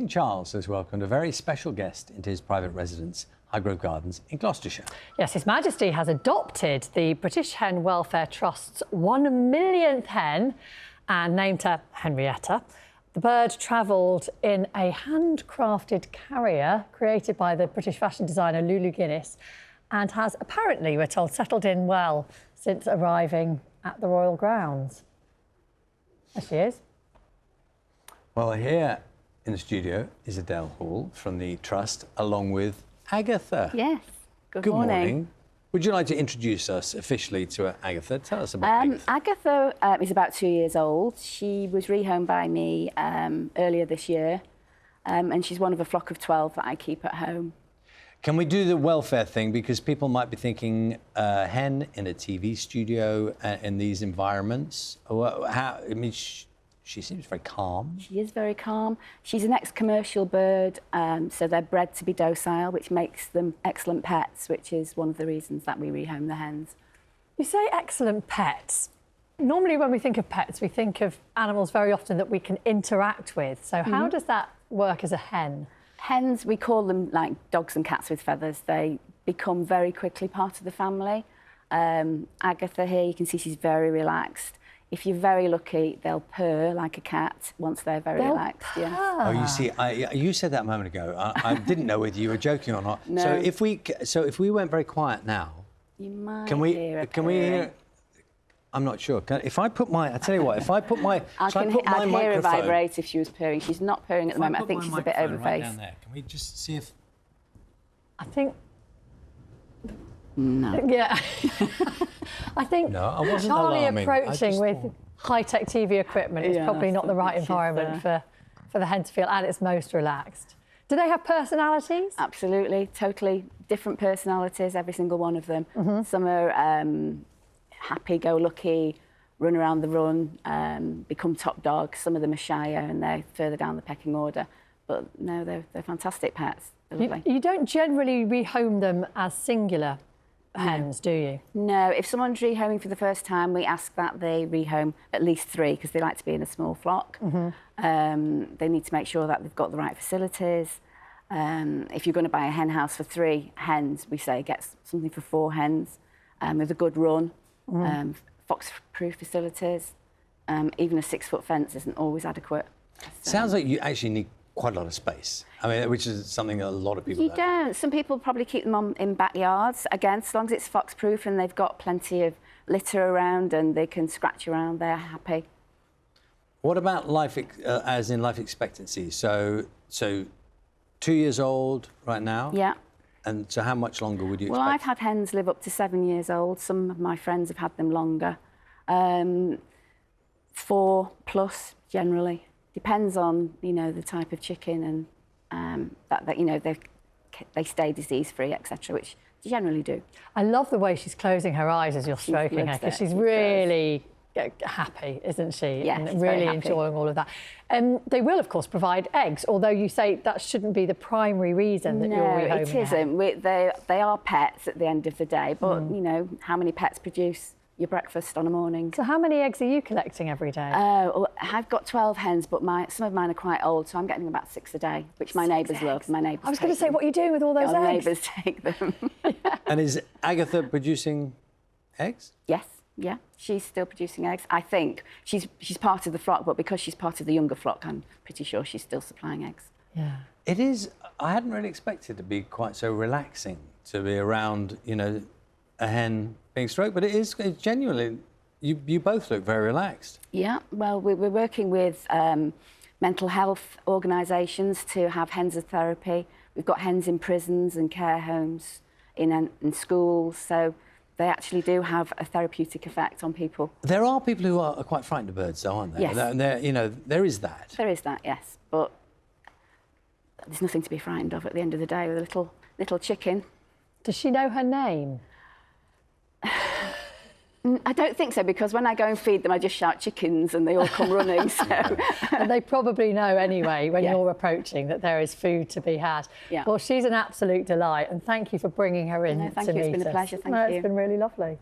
King Charles has welcomed a very special guest into his private residence, Highgrove Gardens in Gloucestershire. Yes, His Majesty has adopted the British Hen Welfare Trust's 1 millionth hen and named her Henrietta. The bird travelled in a handcrafted carrier created by the British fashion designer Lulu Guinness and has apparently, we're told, settled in well since arriving at the royal grounds. There she is. Well, here in the studio is Adele Hall from the Trust, along with Agatha. Yes. Good morning. Would you like to introduce us officially to Agatha? Tell us about Agatha. Agatha is about 2 years old. She was rehomed by me earlier this year, and she's one of a flock of 12 that I keep at home. Can we do the welfare thing? Because people might be thinking hen in a TV studio in these environments. How? I mean, she seems very calm. She is very calm. She's an ex-commercial bird, so they're bred to be docile, which makes them excellent pets, which is one of the reasons that we rehome the hens. You say excellent pets. Normally when we think of pets, we think of animals very often that we can interact with. So how does that work as a hen? Hens, we call them like dogs and cats with feathers. They become very quickly part of the family. Agatha here, you can see she's very relaxed. If you're very lucky, they'll purr like a cat once they're very relaxed. Yeah. Oh, you see, you said that a moment ago. I didn't know whether you were joking or not. No. So if we went very quiet now, you might hear it? I'm not sure. If I put my, I tell you what, if I put my, I'd hear her vibrate if she was purring. She's not purring at the moment. I think she's a bit overfaced. Right down there. Can we just see if? I think. No. Yeah. I think no, I wasn't Charlie alarming. approaching with high-tech TV equipment is probably not the right environment for the hen to feel at its most relaxed. Do they have personalities? Absolutely, totally different personalities, every single one of them. Some are happy-go-lucky, run around the run, become top dogs. Some of them are shyer and they're further down the pecking order. But no, they're fantastic pets. You don't generally rehome them as singular hens, do you? No, if someone's rehoming for the first time, we ask that they rehome at least 3 because they like to be in a small flock. They need to make sure that they've got the right facilities. If you're going to buy a hen house for 3 hens, we say get something for 4 hens with a good run, fox-proof facilities. Even a 6-foot fence isn't always adequate. Sounds like you actually need quite a lot of space. I mean, which is something that a lot of people don't. Some people probably keep them in backyards. Again, as long as it's fox-proof and they've got plenty of litter around and they can scratch around, they're happy. What about life, as in life expectancy? So 2 years old right now? Yeah. And so how much longer would you expect? Well, I've had hens live up to 7 years old. Some of my friends have had them longer. 4 plus, generally. Depends on, you know, the type of chicken and that you know, they stay disease-free, etc., which they generally do. I love the way she's closing her eyes as you're stroking her, because she's really happy, isn't she? Yeah, and really enjoying all of that. They will, of course, provide eggs, although you say that shouldn't be the primary reason that you're rehoming. No, it isn't. They are pets at the end of the day, but, you know, how many pets produce your breakfast on a morning? So how many eggs are you collecting every day? Well, I've got 12 hens, but some of mine are quite old, so I'm getting about 6 a day, which my neighbours love. My neighbours. I was going to say, what are you doing with all those eggs? Neighbours take them. And is Agatha producing eggs? Yes, yeah, she's still producing eggs. I think she's part of the flock, but because she's part of the younger flock, I'm pretty sure she's still supplying eggs. Yeah. It is. I hadn't really expected it to be quite so relaxing to be around, you know, a hen being stroked, but it's genuinely, you both look very relaxed. Yeah, well, we're working with mental health organisations to have hens as therapy. We've got hens in prisons and care homes, in schools, so they actually do have a therapeutic effect on people. There are people who are quite frightened of birds, though, aren't there? Yes. You know, there is that. There is that, yes, but there's nothing to be frightened of at the end of the day with a little chicken. Does she know her name? I don't think so, because when I go and feed them, I just shout chickens and they all come running. So. And they probably know anyway, when you're approaching, that there is food to be had. Yeah. Well, she's an absolute delight, and thank you for bringing her in to meet us. Thank you, it's been a pleasure, thank you. It's been really lovely.